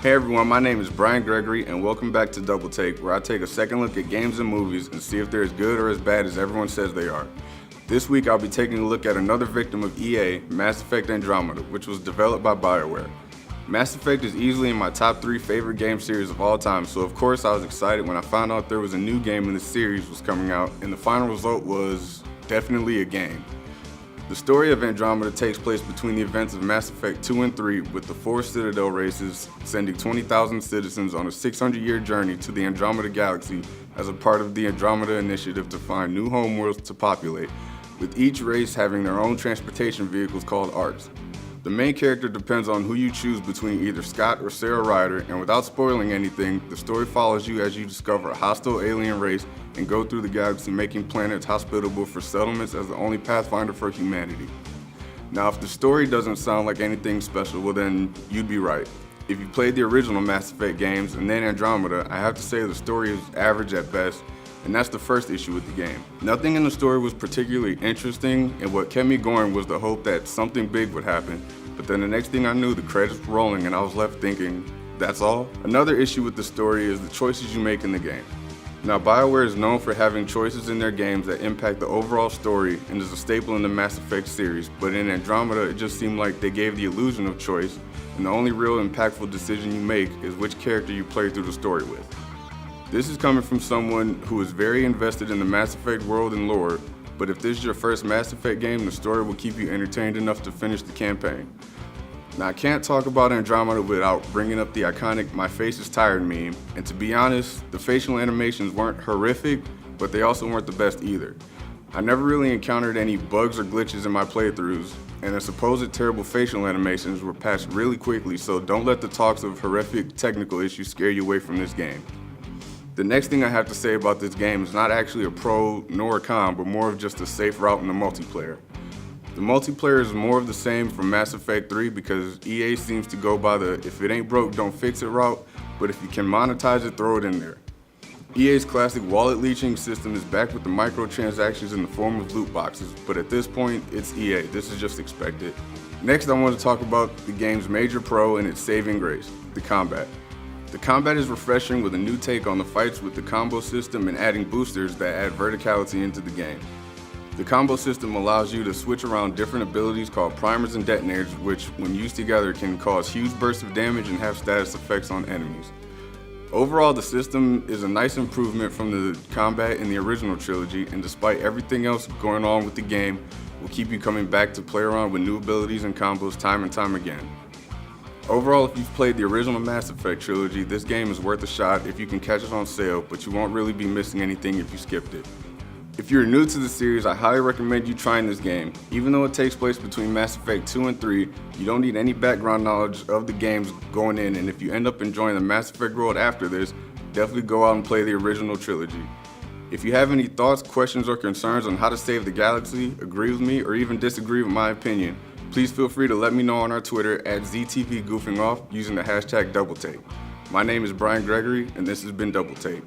Hey everyone, my name is Brian Gregory and welcome back to Double Take, where I take a second look at games and movies and see if they're as good or as bad as everyone says they are. This week I'll be taking a look at another victim of EA, Mass Effect Andromeda, which was developed by BioWare. Mass Effect is easily in my top 3 favorite game series of all time, so of course I was excited when I found out there was a new game in the series was coming out, and the final result was definitely a game. The story of Andromeda takes place between the events of Mass Effect 2 and 3, with the 4 Citadel races sending 20,000 citizens on a 600-year journey to the Andromeda galaxy as a part of the Andromeda Initiative to find new homeworlds to populate, with each race having their own transportation vehicles called ARCs. The main character depends on who you choose between either Scott or Sarah Ryder, and without spoiling anything, the story follows you as you discover a hostile alien race and go through the galaxy making planets hospitable for settlements as the only pathfinder for humanity. Now, if the story doesn't sound like anything special, well then, you'd be right. If you played the original Mass Effect games and then Andromeda, I have to say the story is average at best, and that's the first issue with the game. Nothing in the story was particularly interesting, and what kept me going was the hope that something big would happen, but then the next thing I knew, the credits were rolling and I was left thinking, that's all? Another issue with the story is the choices you make in the game. Now, BioWare is known for having choices in their games that impact the overall story and is a staple in the Mass Effect series, but in Andromeda, it just seemed like they gave the illusion of choice, and the only real impactful decision you make is which character you play through the story with. This is coming from someone who is very invested in the Mass Effect world and lore, but if this is your first Mass Effect game, the story will keep you entertained enough to finish the campaign. Now, I can't talk about Andromeda without bringing up the iconic "my face is tired" meme, and to be honest, the facial animations weren't horrific, but they also weren't the best either. I never really encountered any bugs or glitches in my playthroughs, and the supposed terrible facial animations were patched really quickly, so don't let the talks of horrific technical issues scare you away from this game. The next thing I have to say about this game is not actually a pro nor a con, but more of just a safe route in the multiplayer. The multiplayer is more of the same from Mass Effect 3 because EA seems to go by the "if it ain't broke, don't fix it" route, but if you can monetize it, throw it in there. EA's classic wallet leeching system is back with the microtransactions in the form of loot boxes, but at this point, it's EA. This is just expected. Next, I want to talk about the game's major pro and its saving grace, the combat. The combat is refreshing with a new take on the fights with the combo system and adding boosters that add verticality into the game. The combo system allows you to switch around different abilities called primers and detonators, which, when used together, can cause huge bursts of damage and have status effects on enemies. Overall, the system is a nice improvement from the combat in the original trilogy, and despite everything else going on with the game, will keep you coming back to play around with new abilities and combos time and time again. Overall, if you've played the original Mass Effect trilogy, this game is worth a shot if you can catch it on sale, but you won't really be missing anything if you skipped it. If you're new to the series, I highly recommend you trying this game. Even though it takes place between Mass Effect 2 and 3, you don't need any background knowledge of the games going in, and if you end up enjoying the Mass Effect world after this, definitely go out and play the original trilogy. If you have any thoughts, questions, or concerns on how to save the galaxy, agree with me, or even disagree with my opinion, please feel free to let me know on our Twitter at ZTVGoofingOff using the hashtag DoubleTake. My name is Brian Gregory, and this has been Double Take.